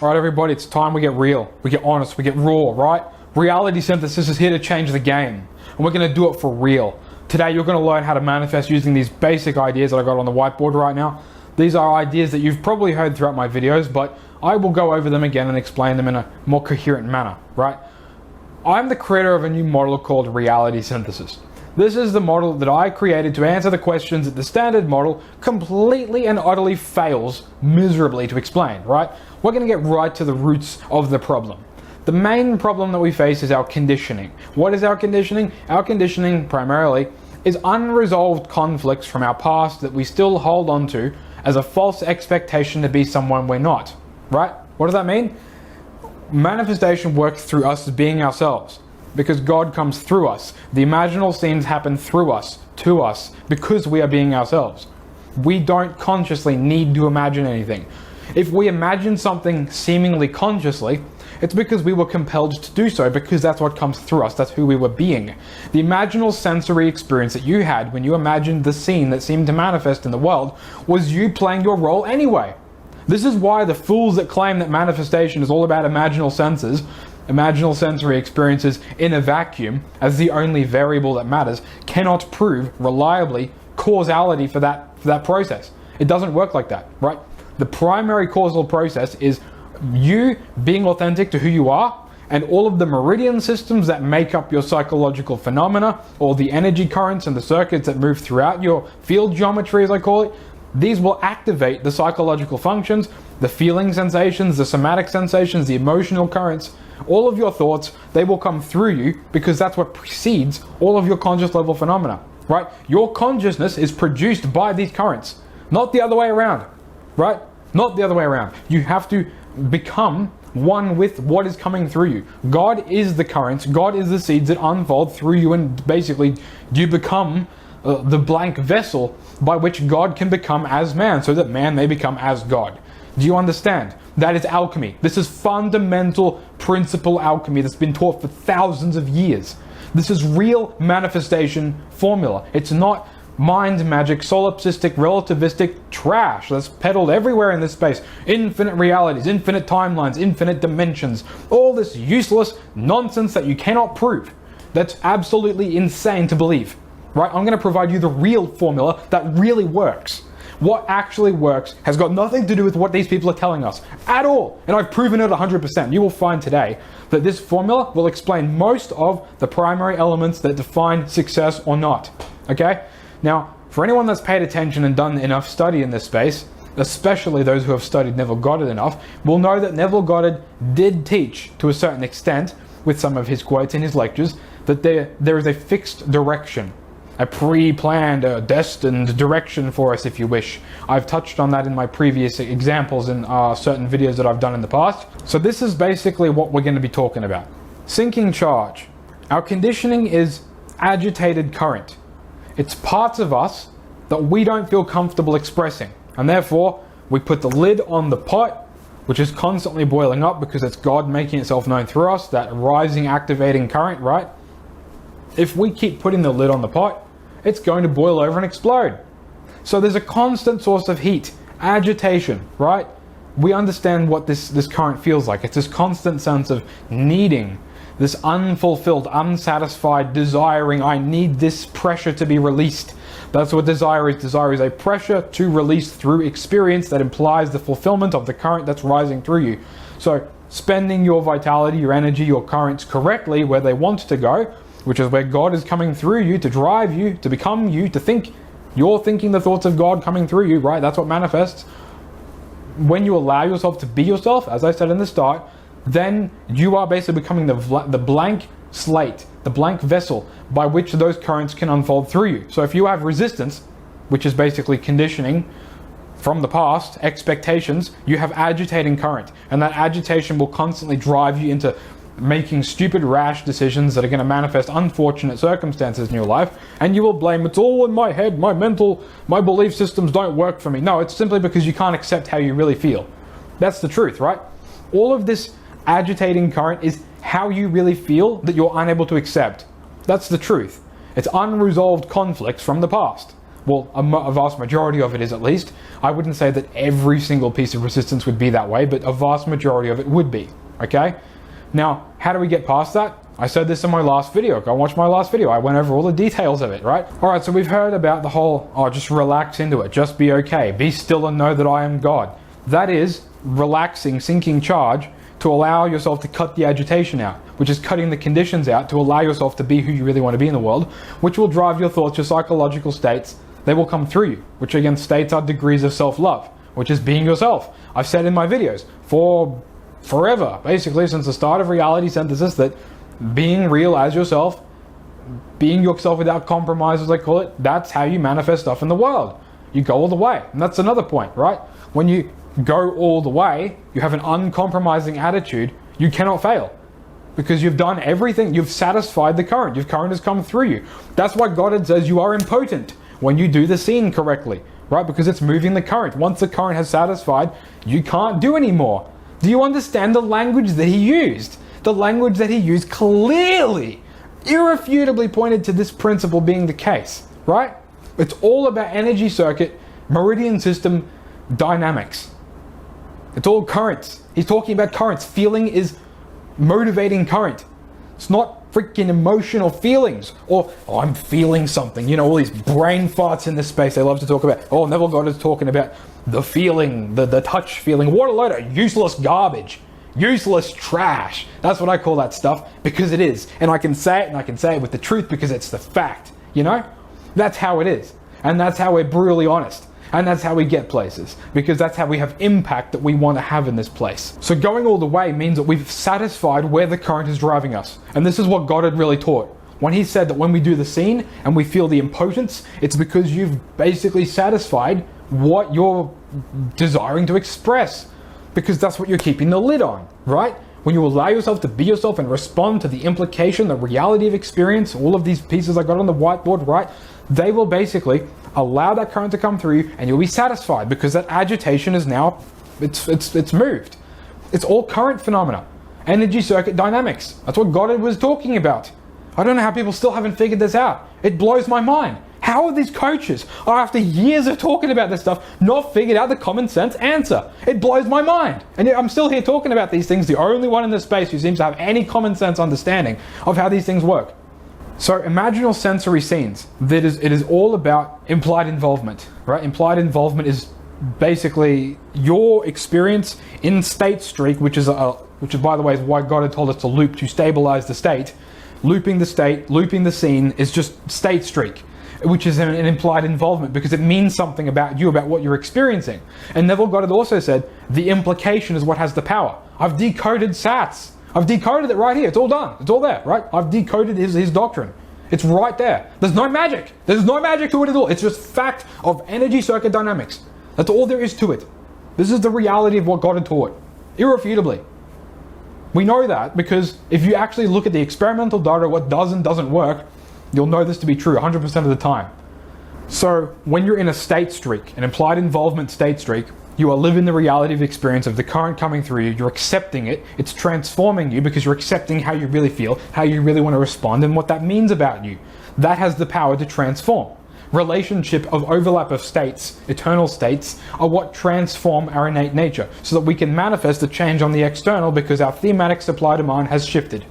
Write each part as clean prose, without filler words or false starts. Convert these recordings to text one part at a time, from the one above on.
Alright everybody, it's time we get real, we get honest, we get raw, right? Reality synthesis is here to change the game, and we're going to do it for real. Today you're going to learn how to manifest using these basic ideas that I got on the whiteboard right now. These are ideas that you've probably heard throughout my videos, but I will go over them again and explain them in a more coherent manner, right? I'm the creator of a new model called reality synthesis. This is the model that I created to answer the questions that the standard model completely and utterly fails miserably to explain, right? We're going to get right to the roots of the problem. The main problem that we face is our conditioning. What is our conditioning? Our conditioning primarily is unresolved conflicts from our past that we still hold on to as a false expectation to be someone we're not, right? What does that mean? Manifestation works through us being ourselves, because God comes through us. The imaginal scenes happen through us, to us, because we are being ourselves. We don't consciously need to imagine anything. If we imagine something seemingly consciously, it's because we were compelled to do so, because that's what comes through us, that's who we were being. The imaginal sensory experience that you had when you imagined the scene that seemed to manifest in the world was you playing your role anyway. This is why the fools that claim that manifestation is all about imaginal sensory experiences in a vacuum as the only variable that matters, cannot prove reliably causality for that process. It doesn't work like that, right? The primary causal process is you being authentic to who you are, and all of the meridian systems that make up your psychological phenomena, or the energy currents and the circuits that move throughout your field geometry, as I call it, these will activate the psychological functions, the feeling sensations, the somatic sensations, the emotional currents. All of your thoughts, they will come through you because that's what precedes all of your conscious level phenomena, right? Your consciousness is produced by these currents, not the other way around, right? Not the other way around. You have to become one with what is coming through you. God is the currents, God is the seeds that unfold through you, and basically you become the blank vessel by which God can become as man, so that man may become as God. Do you understand? That is alchemy. This is fundamental principle alchemy that's been taught for thousands of years. This is real manifestation formula. It's not mind magic, solipsistic, relativistic trash that's peddled everywhere in this space. Infinite realities, infinite timelines, infinite dimensions. All this useless nonsense that you cannot prove. That's absolutely insane to believe. Right? I'm going to provide you the real formula that really works. What actually works has got nothing to do with what these people are telling us at all. And I've proven it 100%. You will find today that this formula will explain most of the primary elements that define success or not. Okay? Now, for anyone that's paid attention and done enough study in this space, especially those who have studied Neville Goddard enough, will know that Neville Goddard did teach, to a certain extent, with some of his quotes in his lectures, that there is a fixed direction. A pre-planned, destined direction for us, if you wish. I've touched on that in my previous examples in certain videos that I've done in the past. So this is basically what we're going to be talking about. Sinking charge. Our conditioning is agitated current. It's parts of us that we don't feel comfortable expressing. And therefore, we put the lid on the pot, which is constantly boiling up because it's God making itself known through us, that rising, activating current, right? If we keep putting the lid on the pot, it's going to boil over and explode. So there's a constant source of heat, agitation, right? We understand what this current feels like. It's this constant sense of needing, this unfulfilled, unsatisfied, desiring, I need this pressure to be released. That's what desire is. Desire is a pressure to release through experience that implies the fulfillment of the current that's rising through you. So spending your vitality, your energy, your currents correctly where they want to go, which is where God is coming through you to drive you, to become you, to think. You're thinking the thoughts of God coming through you, right? That's what manifests. When you allow yourself to be yourself, as I said in the start, then you are basically becoming the blank slate, the blank vessel by which those currents can unfold through you. So if you have resistance, which is basically conditioning from the past, expectations, you have agitating current. And that agitation will constantly drive you into making stupid, rash decisions that are going to manifest unfortunate circumstances in your life, and you will blame, it's all in my head, my belief systems don't work for me. No, it's simply because you can't accept how you really feel. That's the truth, right? All of this agitating current is how you really feel that you're unable to accept. That's the truth. It's unresolved conflicts from the past. Well, a vast majority of it is, at least. I wouldn't say that every single piece of resistance would be that way, but a vast majority of it would be, okay? Now, how do we get past that? I said this in my last video. Go watch my last video. I went over all the details of it, right? All right, so we've heard about the whole, just relax into it. Just be okay. Be still and know that I am God. That is relaxing, sinking charge to allow yourself to cut the agitation out, which is cutting the conditions out to allow yourself to be who you really want to be in the world, which will drive your thoughts, your psychological states. They will come through you, which again states are degrees of self-love, which is being yourself. I've said in my videos for forever, basically since the start of reality synthesis, that being real as yourself, being yourself without compromise, as I call it, that's how you manifest stuff in the world. You go all the way. And that's another point, right? When you go all the way, you have an uncompromising attitude, you cannot fail. Because you've done everything, you've satisfied the current. Your current has come through you. That's why Goddard says you are impotent when you do the scene correctly, right? Because it's moving the current. Once the current has satisfied, you can't do anymore. Do you understand the language that he used? The language that he used clearly, irrefutably pointed to this principle being the case, right? It's all about energy circuit, meridian system dynamics. It's all currents. He's talking about currents. Feeling is motivating current. It's not freaking emotional feelings or, oh, I'm feeling something. You know, all these brain farts in this space they love to talk about. Oh, Neville Goddard's talking about the feeling, the touch feeling. What a load of useless garbage. Useless trash. That's what I call that stuff, because it is. And I can say it, and I can say it with the truth because it's the fact. You know? That's how it is. And that's how we're brutally honest. And that's how we get places, because that's how we have impact that we want to have in this place. So going all the way means that we've satisfied where the current is driving us. And this is what Goddard really taught. When he said that when we do the scene and we feel the impotence, it's because you've basically satisfied what you're desiring to express. Because that's what you're keeping the lid on, right? When you allow yourself to be yourself and respond to the implication, the reality of experience, all of these pieces I got on the whiteboard, right? They will basically allow that current to come through you, and you'll be satisfied because that agitation is now, it's moved. It's all current phenomena. Energy circuit dynamics. That's what Goddard was talking about. I don't know how people still haven't figured this out. It blows my mind. How are these coaches, after years of talking about this stuff, not figured out the common sense answer? It blows my mind. And yet I'm still here talking about these things, the only one in this space who seems to have any common sense understanding of how these things work. So imaginal sensory scenes. It is all about implied involvement, right? Implied involvement is basically your experience in state streak, which is by the way is why Goddard told us to loop to stabilize the state. Looping the state, looping the scene is just state streak, which is an implied involvement because it means something about you, about what you're experiencing. And Neville Goddard also said, the implication is what has the power. I've decoded SATs. I've decoded it right here. It's all done. It's all there, right? I've decoded his doctrine. It's right there. There's no magic. There's no magic to it at all. It's just fact of energy circuit dynamics. That's all there is to it. This is the reality of what Goddard taught, irrefutably. We know that because if you actually look at the experimental data, what does and doesn't work, you'll know this to be true 100% of the time. So when you're in a state streak, an implied involvement state streak, you are living the reality of experience of the current coming through you. You're accepting it. It's transforming you because you're accepting how you really feel, how you really want to respond, and what that means about you. That has the power to transform. Relationship of overlap of states, eternal states, are what transform our innate nature so that we can manifest a change on the external because our thematic supply demand has shifted.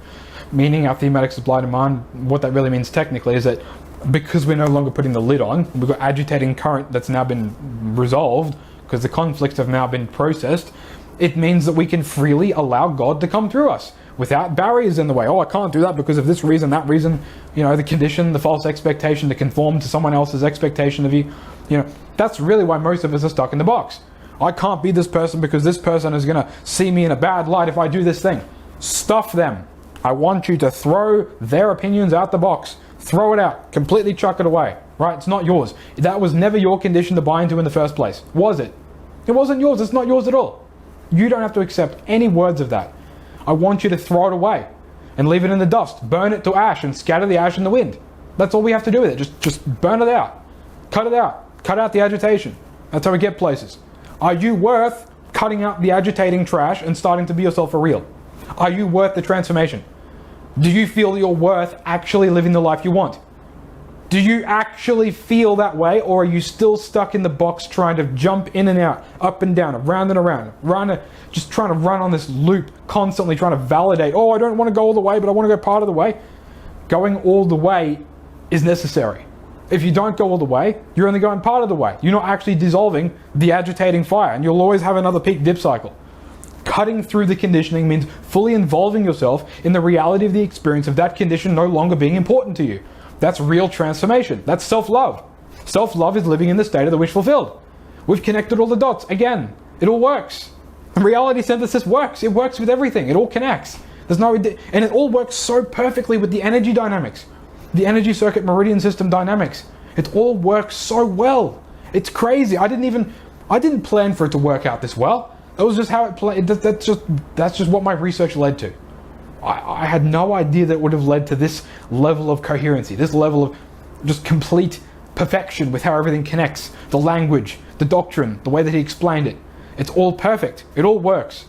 Meaning our thematic supply demand, what that really means technically is that because we're no longer putting the lid on, we've got agitating current that's now been resolved because the conflicts have now been processed, it means that we can freely allow God to come through us without barriers in the way. Oh, I can't do that because of this reason, that reason, you know, the condition, the false expectation to conform to someone else's expectation of you. You know, that's really why most of us are stuck in the box. I can't be this person because this person is going to see me in a bad light if I do this thing. Stuff them. I want you to throw their opinions out the box. Throw it out. Completely chuck it away. Right? It's not yours. That was never your condition to buy into in the first place. Was it? It wasn't yours. It's not yours at all. You don't have to accept any words of that. I want you to throw it away and leave it in the dust. Burn it to ash and scatter the ash in the wind. That's all we have to do with it. Just burn it out. Cut it out. Cut out the agitation. That's how we get places. Are you worth cutting out the agitating trash and starting to be yourself for real? Are you worth the transformation? Do you feel you're worth actually living the life you want? Do you actually feel that way, or are you still stuck in the box trying to jump in and out, up and down, around and around, just trying to run on this loop, constantly trying to validate, oh, I don't want to go all the way, but I want to go part of the way. Going all the way is necessary. If you don't go all the way, you're only going part of the way. You're not actually dissolving the agitating fire, and you'll always have another peak dip cycle. Cutting through the conditioning means fully involving yourself in the reality of the experience of that condition no longer being important to you. That's real transformation. That's self-love. Self-love is living in the state of the wish fulfilled. We've connected all the dots. Again, it all works. And reality synthesis works. It works with everything. It all connects. And it all works so perfectly with the energy dynamics. The energy circuit meridian system dynamics. It all works so well. It's crazy. I didn't plan for it to work out this well. That was just how it played. That's just what my research led to. I had no idea that it would have led to this level of coherency, this level of just complete perfection with how everything connects, the language, the doctrine, the way that he explained it. It's all perfect. It all works.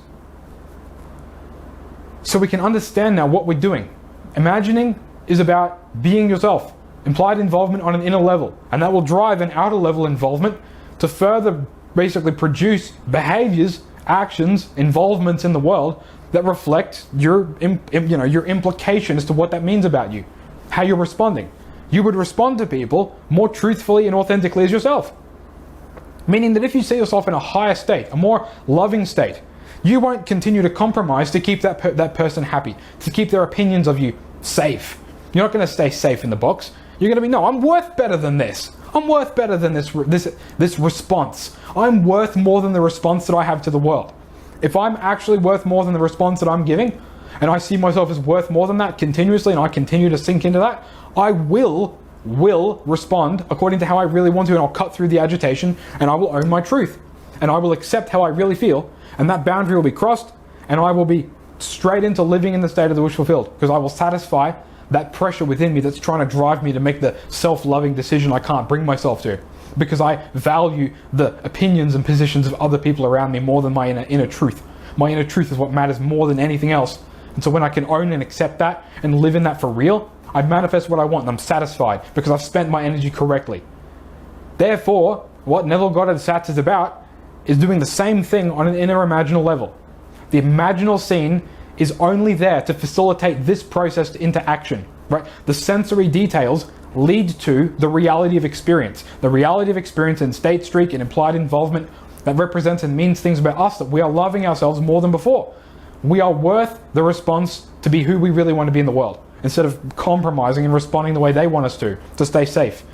So we can understand now what we're doing. Imagining is about being yourself, implied involvement on an inner level, and that will drive an outer level involvement to further basically produce behaviors, actions, involvements in the world that reflect your implication as to what that means about you, how you're responding. You would respond to people more truthfully and authentically as yourself. Meaning that if you see yourself in a higher state, a more loving state, you won't continue to compromise to keep that person happy, to keep their opinions of you safe. You're not going to stay safe in the box. You're going to be, no, I'm worth better than this. I'm worth better than this response. I'm worth more than the response that I have to the world. If I'm actually worth more than the response that I'm giving, and I see myself as worth more than that continuously, and I continue to sink into that, I will respond according to how I really want to, and I'll cut through the agitation, and I will own my truth, and I will accept how I really feel, and that boundary will be crossed, and I will be straight into living in the state of the wish fulfilled, because I will satisfy that pressure within me that's trying to drive me to make the self-loving decision I can't bring myself to, because I value the opinions and positions of other people around me more than my inner truth. My inner truth is what matters more than anything else. And so when I can own and accept that and live in that for real, I manifest what I want and I'm satisfied because I've spent my energy correctly. Therefore, what Neville Goddard Sats is about is doing the same thing on an inner imaginal level. The imaginal scene is only there to facilitate this process into action, right? The sensory details lead to the reality of experience. The reality of experience in state streak and implied involvement that represents and means things about us, that we are loving ourselves more than before. We are worth the response to be who we really want to be in the world, instead of compromising and responding the way they want us to stay safe.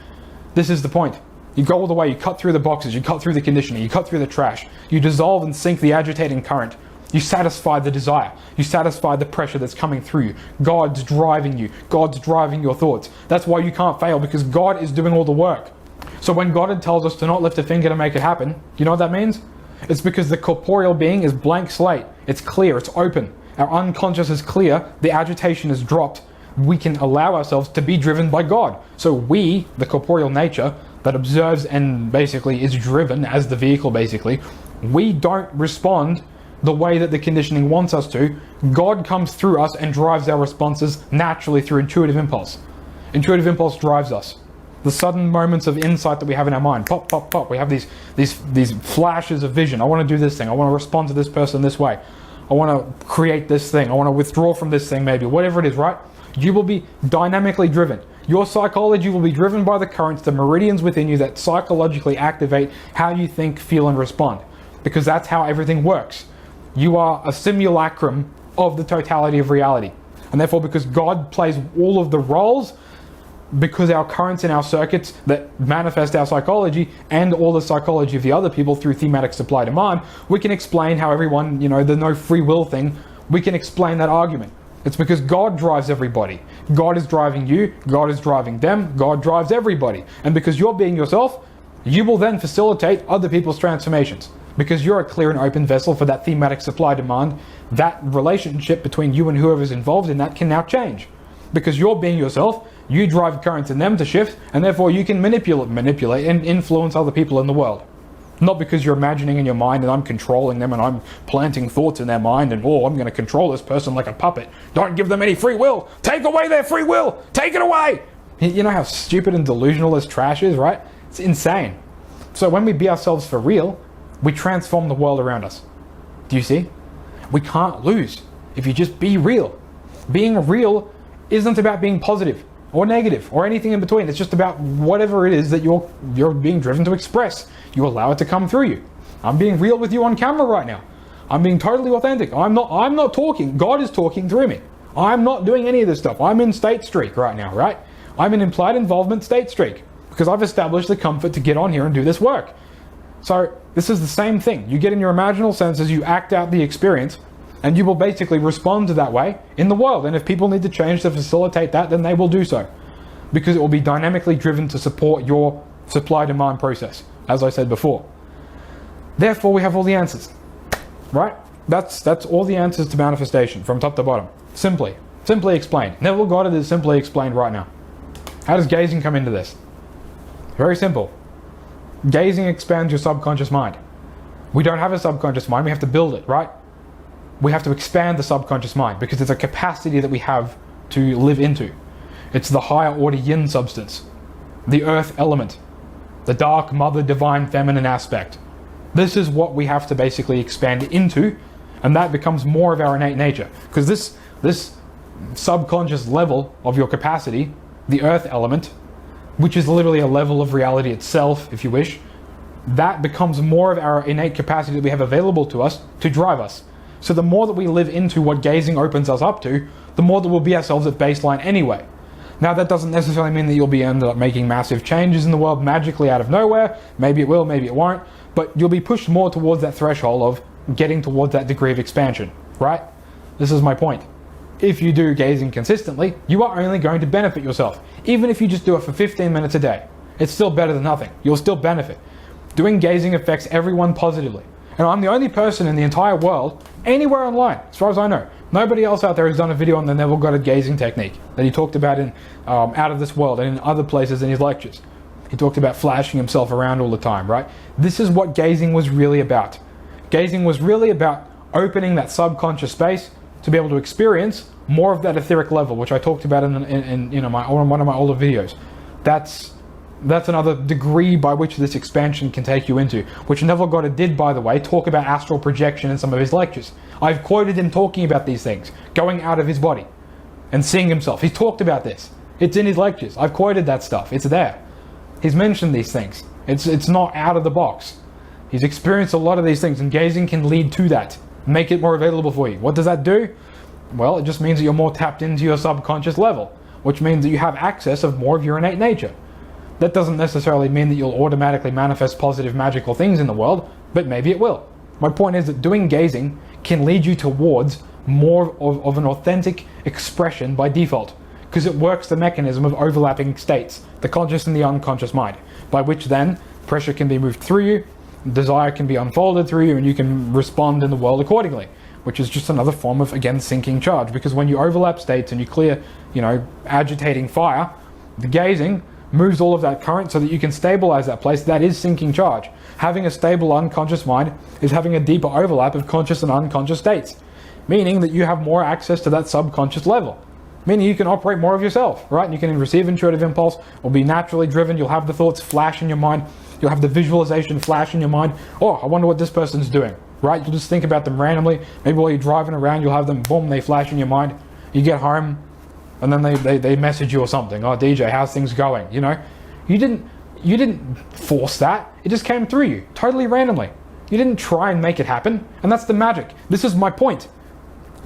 This is the point. You go all the way, you cut through the boxes, you cut through the conditioning, you cut through the trash, you dissolve and sink the agitating current. You satisfy the desire. You satisfy the pressure that's coming through you. God's driving you. God's driving your thoughts. That's why you can't fail, because God is doing all the work. So when God tells us to not lift a finger to make it happen, you know what that means? It's because the corporeal being is blank slate. It's clear. It's open. Our unconscious is clear. The agitation is dropped. We can allow ourselves to be driven by God. So we, the corporeal nature that observes and basically is driven as the vehicle basically, we don't respond the way that the conditioning wants us to. God comes through us and drives our responses naturally through intuitive impulse. Intuitive impulse drives us. The sudden moments of insight that we have in our mind, pop, pop, pop. We have these flashes of vision. I want to do this thing. I want to respond to this person this way. I want to create this thing. I want to withdraw from this thing maybe. Whatever it is, right? You will be dynamically driven. Your psychology will be driven by the currents, the meridians within you that psychologically activate how you think, feel, and respond. Because that's how everything works. You are a simulacrum of the totality of reality. And therefore, because God plays all of the roles, because our currents in our circuits that manifest our psychology and all the psychology of the other people through thematic supply demand, we can explain how everyone, the no free will thing, we can explain that argument. It's because God drives everybody. God is driving you, God is driving them, God drives everybody. And because you're being yourself, you will then facilitate other people's transformations. Because you're a clear and open vessel for that thematic supply demand, that relationship between you and whoever's involved in that can now change. Because you're being yourself, you drive currents in them to shift, and therefore you can manipulate and influence other people in the world. Not because you're imagining in your mind and I'm controlling them and I'm planting thoughts in their mind and, I'm going to control this person like a puppet. Don't give them any free will. Take away their free will. Take it away. You know how stupid and delusional this trash is, right? It's insane. So when we be ourselves for real, we transform the world around us. Do you see? We can't lose if you just be real. Being real isn't about being positive or negative or anything in between. It's just about whatever it is that you're being driven to express. You allow it to come through you. I'm being real with you on camera right now. I'm being totally authentic. I'm not talking. God is talking through me. I'm not doing any of this stuff. I'm in state streak right now, right? I'm in implied involvement state streak because I've established the comfort to get on here and do this work. So this is the same thing. You get in your imaginal senses, you act out the experience, and you will basically respond to that way in the world. And if people need to change to facilitate that, then they will do so, because it will be dynamically driven to support your supply-demand process, as I said before. Therefore, we have all the answers, right? That's all the answers to manifestation from top to bottom. Simply explained. Neville Goddard is simply explained right now. How does gazing come into this? Very simple. Gazing expands your subconscious mind. We don't have a subconscious mind, we have to build it, right? We have to expand the subconscious mind because it's a capacity that we have to live into. It's the higher order yin substance, the earth element, the dark mother divine feminine aspect. This is what we have to basically expand into, and that becomes more of our innate nature. Because this subconscious level of your capacity, the earth element, which is literally a level of reality itself, if you wish, that becomes more of our innate capacity that we have available to us to drive us. So the more that we live into what gazing opens us up to, the more that we'll be ourselves at baseline anyway. Now that doesn't necessarily mean that you'll end up making massive changes in the world magically out of nowhere. Maybe it will, maybe it won't. But you'll be pushed more towards that threshold of getting towards that degree of expansion, right? This is my point. If you do gazing consistently, you are only going to benefit yourself. Even if you just do it for 15 minutes a day, it's still better than nothing. You'll still benefit. Doing gazing affects everyone positively. And I'm the only person in the entire world, anywhere online, as far as I know. Nobody else out there has done a video on the Neville Goddard gazing technique that he talked about in Out of This World and in other places in his lectures. He talked about flashing himself around all the time, right? This is what gazing was really about. Gazing was really about opening that subconscious space to be able to experience more of that etheric level, which I talked about in one of my older videos. That's another degree by which this expansion can take you into, which Neville Goddard did, by the way, talk about astral projection in some of his lectures. I've quoted him talking about these things, going out of his body and seeing himself. He's talked about this. It's in his lectures. I've quoted that stuff. It's there. He's mentioned these things. It's not out of the box. He's experienced a lot of these things, and gazing can lead to that, make it more available for you. What does that do? Well, it just means that you're more tapped into your subconscious level, which means that you have access of more of your innate nature. That doesn't necessarily mean that you'll automatically manifest positive magical things in the world, but maybe it will. My point is that doing gazing can lead you towards more of an authentic expression by default, because it works the mechanism of overlapping states, the conscious and the unconscious mind, by which then pressure can be moved through you, desire can be unfolded through you, and you can respond in the world accordingly, which is just another form of, again, sinking charge. Because when you overlap states and you clear, agitating fire, the gazing moves all of that current so that you can stabilize that place. That is sinking charge. Having a stable unconscious mind is having a deeper overlap of conscious and unconscious states, meaning that you have more access to that subconscious level, meaning you can operate more of yourself, right? And you can receive intuitive impulse, or be naturally driven. You'll have the thoughts flash in your mind. You'll have the visualization flash in your mind. Oh, I wonder what this person's doing, right? You'll just think about them randomly. Maybe while you're driving around, you'll have them, boom, they flash in your mind. You get home, and then they message you or something. Oh, DJ, how's things going? You didn't force that. It just came through you, totally randomly. You didn't try and make it happen, and that's the magic. This is my point.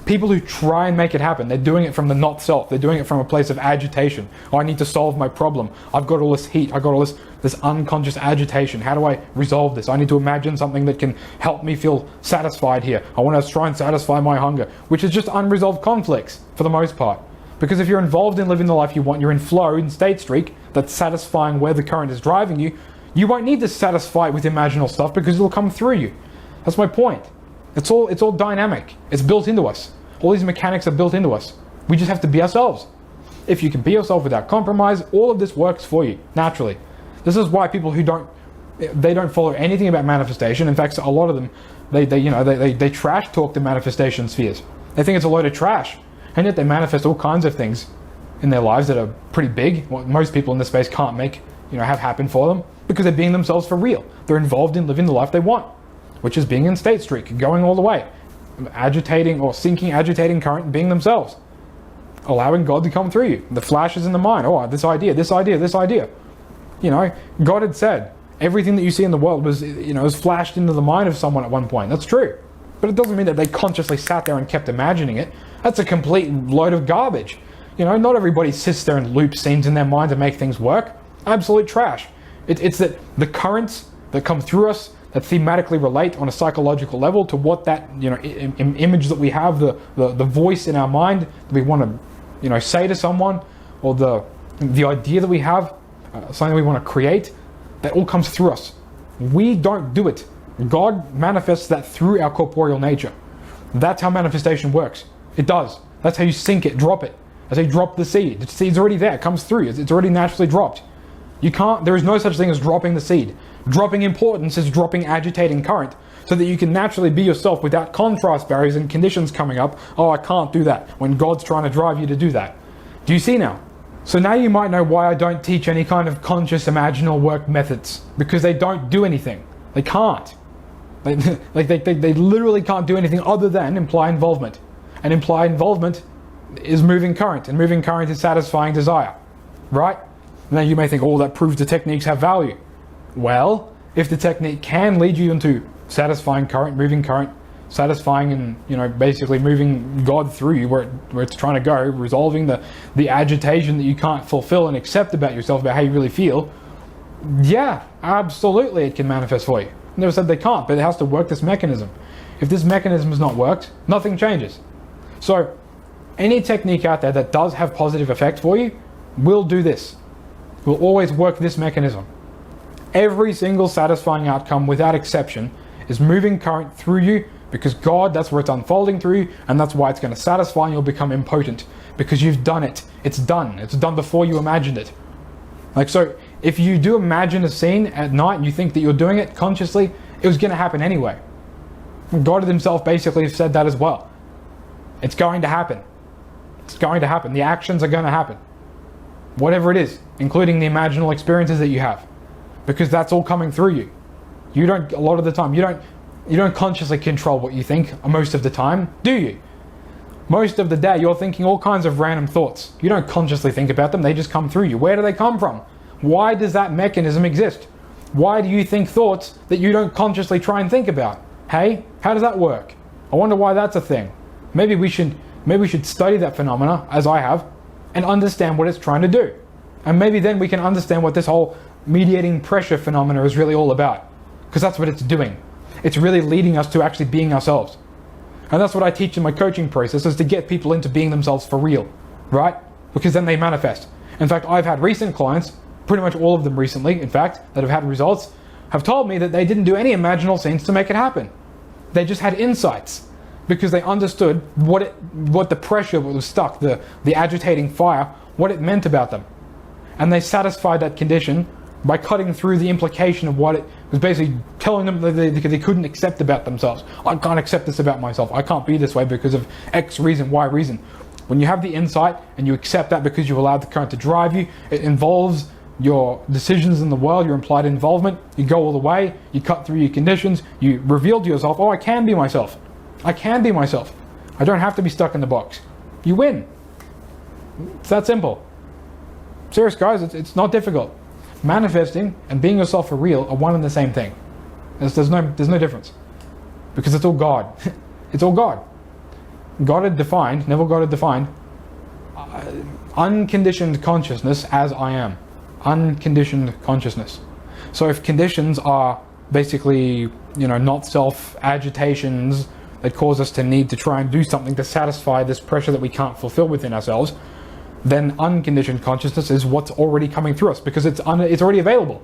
People who try and make it happen, they're doing it from the not self. They're doing it from a place of agitation. Oh, I need to solve my problem. I've got all this heat. I've got all this unconscious agitation. How do I resolve this? I need to imagine something that can help me feel satisfied here. I want to try and satisfy my hunger, which is just unresolved conflicts for the most part. Because if you're involved in living the life you want, you're in flow, in state streak, that's satisfying where the current is driving you, you won't need to satisfy it with imaginal stuff because it'll come through you. That's my point. It's all dynamic. It's built into us. All these mechanics are built into us. We just have to be ourselves. If you can be yourself without compromise, all of this works for you, naturally. This is why people who don't follow anything about manifestation, in fact, a lot of them, they trash talk the manifestation spheres. They think it's a load of trash. And yet they manifest all kinds of things in their lives that are pretty big, what most people in this space can't make, have happen for them, because they're being themselves for real. They're involved in living the life they want, which is being in state streak, going all the way, agitating or sinking, agitating current, and being themselves, allowing God to come through you. The flashes in the mind, oh, this idea, this idea, this idea. God had said everything that you see in the world was flashed into the mind of someone at one point. That's true, but it doesn't mean that they consciously sat there and kept imagining it. That's a complete load of garbage. Not everybody sits there and loops scenes in their mind to make things work. Absolute trash. It's that the currents that come through us that thematically relate on a psychological level to what that image that we have, the voice in our mind that we want to say to someone, or the idea that we have, something we want to create, that all comes through us. We don't do it. God manifests that through our corporeal nature. That's how manifestation works. It does. That's how you sink it, drop it. As you drop the seed. The seed's already there, it comes through. It's already naturally dropped. There is no such thing as dropping the seed. Dropping importance is dropping agitating current, so that you can naturally be yourself without contrast barriers and conditions coming up. Oh, I can't do that, when God's trying to drive you to do that. Do you see now? So now you might know why I don't teach any kind of conscious imaginal work methods, because they don't do anything. They can't. They literally can't do anything other than imply involvement. And implied involvement is moving current, and moving current is satisfying desire, right? Now you may think, oh, that proves the techniques have value. Well, if the technique can lead you into satisfying current, satisfying and basically moving God through you where it's trying to go, resolving the agitation that you can't fulfill and accept about yourself, about how you really feel, yeah, absolutely it can manifest for you. Never said they can't, but it has to work this mechanism. If this mechanism has not worked, nothing changes. So any technique out there that does have positive effect for you will do this. Will always work this mechanism. Every single satisfying outcome, without exception, is moving current through you, because God, that's where it's unfolding through you, and that's why it's going to satisfy and you'll become impotent, because you've done it. It's done. It's done before you imagined it. So if you do imagine a scene at night and you think that you're doing it consciously, it was going to happen anyway. God himself basically said that as well. It's going to happen. It's going to happen. The actions are going to happen. Whatever it is, including the imaginal experiences that you have, because that's all coming through you. You don't, a lot of the time, you don't consciously control what you think most of the time, do you? Most of the day, you're thinking all kinds of random thoughts. You don't consciously think about them, they just come through you. Where do they come from? Why does that mechanism exist? Why do you think thoughts that you don't consciously try and think about? Hey, how does that work? I wonder why that's a thing. Maybe we should study that phenomena, as I have, and understand what it's trying to do. And maybe then we can understand what this whole mediating pressure phenomena is really all about. Because that's what it's doing. It's really leading us to actually being ourselves. And that's what I teach in my coaching process, is to get people into being themselves for real, right? Because then they manifest. In fact, I've had recent clients, pretty much all of them recently, in fact, that have had results, have told me that they didn't do any imaginal scenes to make it happen. They just had insights, because they understood what the pressure was stuck, the agitating fire, what it meant about them. And they satisfied that condition by cutting through the implication of what it was basically telling them that they couldn't accept about themselves. I can't accept this about myself. I can't be this way because of X reason, Y reason. When you have the insight and you accept that because you allowed the current to drive you, it involves your decisions in the world, your implied involvement, you go all the way, you cut through your conditions, you reveal to yourself, oh, I can be myself. I can be myself. I don't have to be stuck in the box. You win. It's that simple. Serious, guys, it's not difficult. Manifesting and being yourself for real are one and the same thing. There's no difference. Because it's all God. It's all God. Neville Goddard defined unconditioned consciousness as I am. Unconditioned consciousness. So if conditions are basically, not self-agitations that cause us to need to try and do something to satisfy this pressure that we can't fulfill within ourselves, then unconditioned consciousness is what's already coming through us, because it's already available.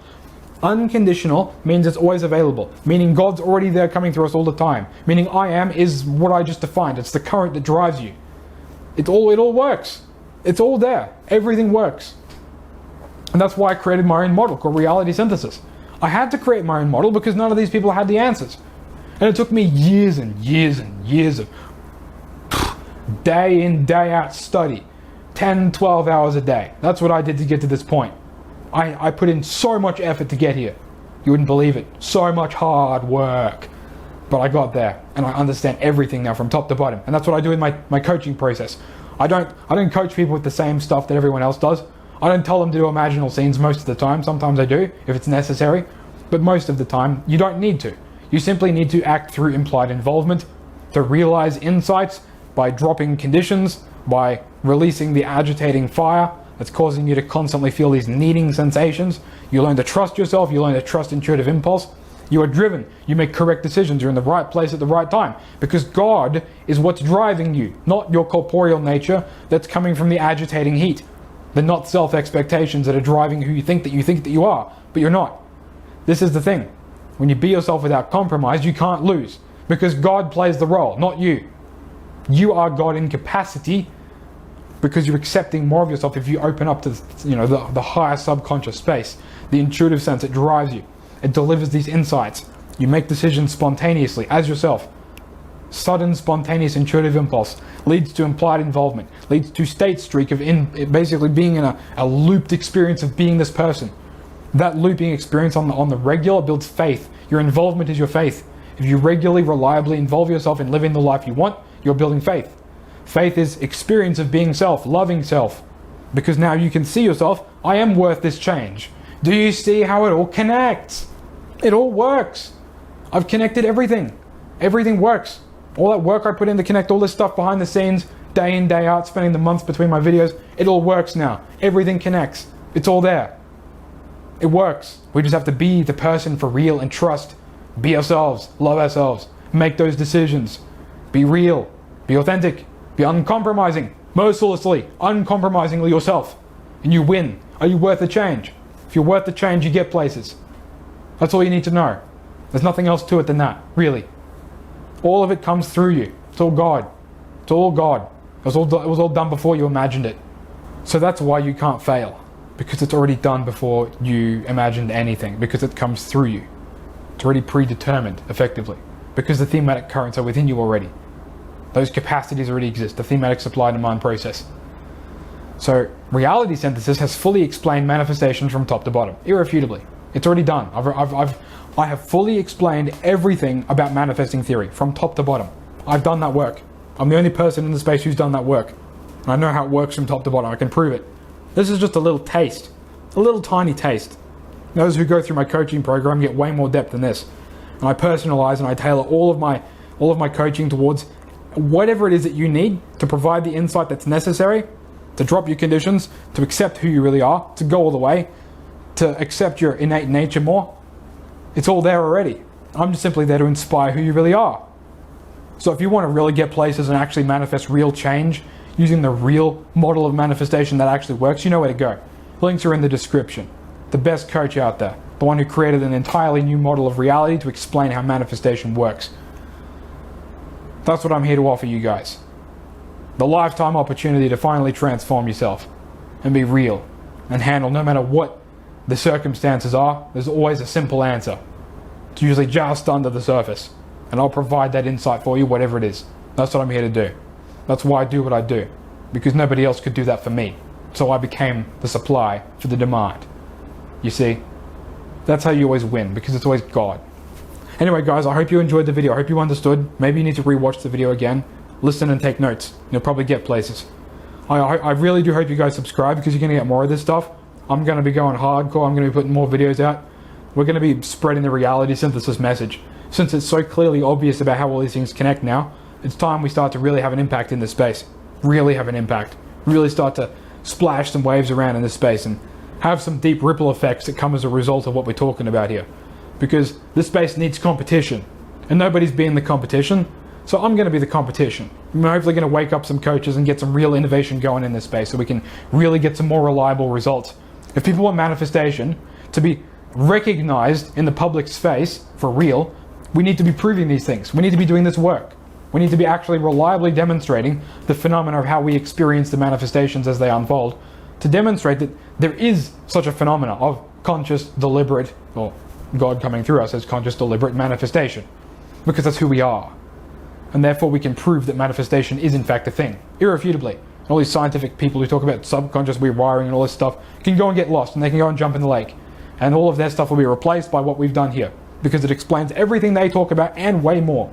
Unconditional means it's always available, meaning God's already there coming through us all the time, meaning I am is what I just defined. It's the current that drives you. It all works. It's all there. Everything works. And that's why I created my own model called reality synthesis. I had to create my own model because none of these people had the answers. And it took me years and years and years of day in, day out study, 10, 12 hours a day. That's what I did to get to this point. I put in so much effort to get here. You wouldn't believe it. So much hard work. But I got there, and I understand everything now from top to bottom. And that's what I do in my coaching process. I don't coach people with the same stuff that everyone else does. I don't tell them to do imaginal scenes most of the time. Sometimes I do, if it's necessary. But most of the time, you don't need to. You simply need to act through implied involvement to realize insights by dropping conditions, by releasing the agitating fire that's causing you to constantly feel these needing sensations. You learn to trust yourself. You learn to trust intuitive impulse. You are driven. You make correct decisions. You're in the right place at the right time. Because God is what's driving you, not your corporeal nature that's coming from the agitating heat. They're not self-expectations that are driving who you think that you are, but you're not. This is the thing. When you be yourself without compromise, you can't lose. Because God plays the role, not you. You are God in capacity because you're accepting more of yourself if you open up to the higher subconscious space, the intuitive sense. It drives you. It delivers these insights. You make decisions spontaneously as yourself. Sudden, spontaneous, intuitive impulse leads to implied involvement, leads to state streak of basically being in a looped experience of being this person. That looping experience on the regular builds faith. Your involvement is your faith. If you regularly, reliably involve yourself in living the life you want, you're building faith. Faith is experience of being self, loving self. Because now you can see yourself, I am worth this change. Do you see how it all connects? It all works. I've connected everything. Everything works. All that work I put in to connect all this stuff behind the scenes, day in, day out, spending the months between my videos, it all works now. Everything connects. It's all there. It works. We just have to be the person for real and trust. Be ourselves. Love ourselves. Make those decisions. Be real. Be authentic. Be uncompromising. Mercilessly, uncompromisingly yourself. And you win. Are you worth the change? If you're worth the change, you get places. That's all you need to know. There's nothing else to it than that, really. All of it comes through you. It's all God. It's all God. It was all done before you imagined it. So that's why you can't fail. Because it's already done before you imagined anything. Because it comes through you. It's already predetermined, effectively. Because the thematic currents are within you already. Those capacities already exist. The thematic supply demand process. So reality synthesis has fully explained manifestations from top to bottom, irrefutably. It's already done. I have fully explained everything about manifesting theory from top to bottom. I've done that work. I'm the only person in the space who's done that work. I know how it works from top to bottom. I can prove it. This is just a little taste, a little tiny taste. Those who go through my coaching program get way more depth than this. And I personalize and I tailor all of my coaching towards whatever it is that you need to provide the insight that's necessary to drop your conditions, to accept who you really are, to go all the way, to accept your innate nature more. It's all there already. I'm just simply there to inspire who you really are. So if you want to really get places and actually manifest real change using the real model of manifestation that actually works, you know where to go. Links are in the description. The best coach out there. The one who created an entirely new model of reality to explain how manifestation works. That's what I'm here to offer you guys. The lifetime opportunity to finally transform yourself and be real and handle no matter what the circumstances are. There's always a simple answer. It's usually just under the surface. And I'll provide that insight for you, whatever it is. That's what I'm here to do. That's why I do what I do. Because nobody else could do that for me. So I became the supply for the demand. You see? That's how you always win, because it's always God. Anyway guys, I hope you enjoyed the video. I hope you understood. Maybe you need to rewatch the video again. Listen and take notes. You'll probably get places. I really do hope you guys subscribe, because you're going to get more of this stuff. I'm going to be going hardcore. I'm going to be putting more videos out. We're going to be spreading the reality synthesis message. Since it's so clearly obvious about how all these things connect now, it's time we start to really have an impact in this space. Really have an impact. Really start to splash some waves around in this space and have some deep ripple effects that come as a result of what we're talking about here. Because this space needs competition. And nobody's being the competition. So I'm going to be the competition. I'm hopefully going to wake up some coaches and get some real innovation going in this space so we can really get some more reliable results. If people want manifestation to be recognized in the public space for real, we need to be proving these things. We need to be doing this work. We need to be actually reliably demonstrating the phenomena of how we experience the manifestations as they unfold, to demonstrate that there is such a phenomena of conscious, deliberate, or God coming through us as conscious, deliberate manifestation. Because that's who we are. And therefore we can prove that manifestation is in fact a thing, irrefutably. all these scientific people who talk about subconscious rewiring and all this stuff can go and get lost, and they can go and jump in the lake. And all of their stuff will be replaced by what we've done here, because it explains everything they talk about and way more.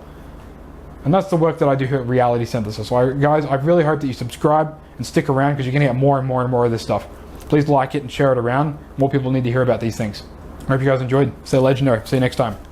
And that's the work that I do here at Reality Synthesis. So guys, I really hope that you subscribe and stick around, because you're going to get more and more and more of this stuff. Please like it and share it around. More people need to hear about these things. I hope you guys enjoyed. Stay legendary. See you next time.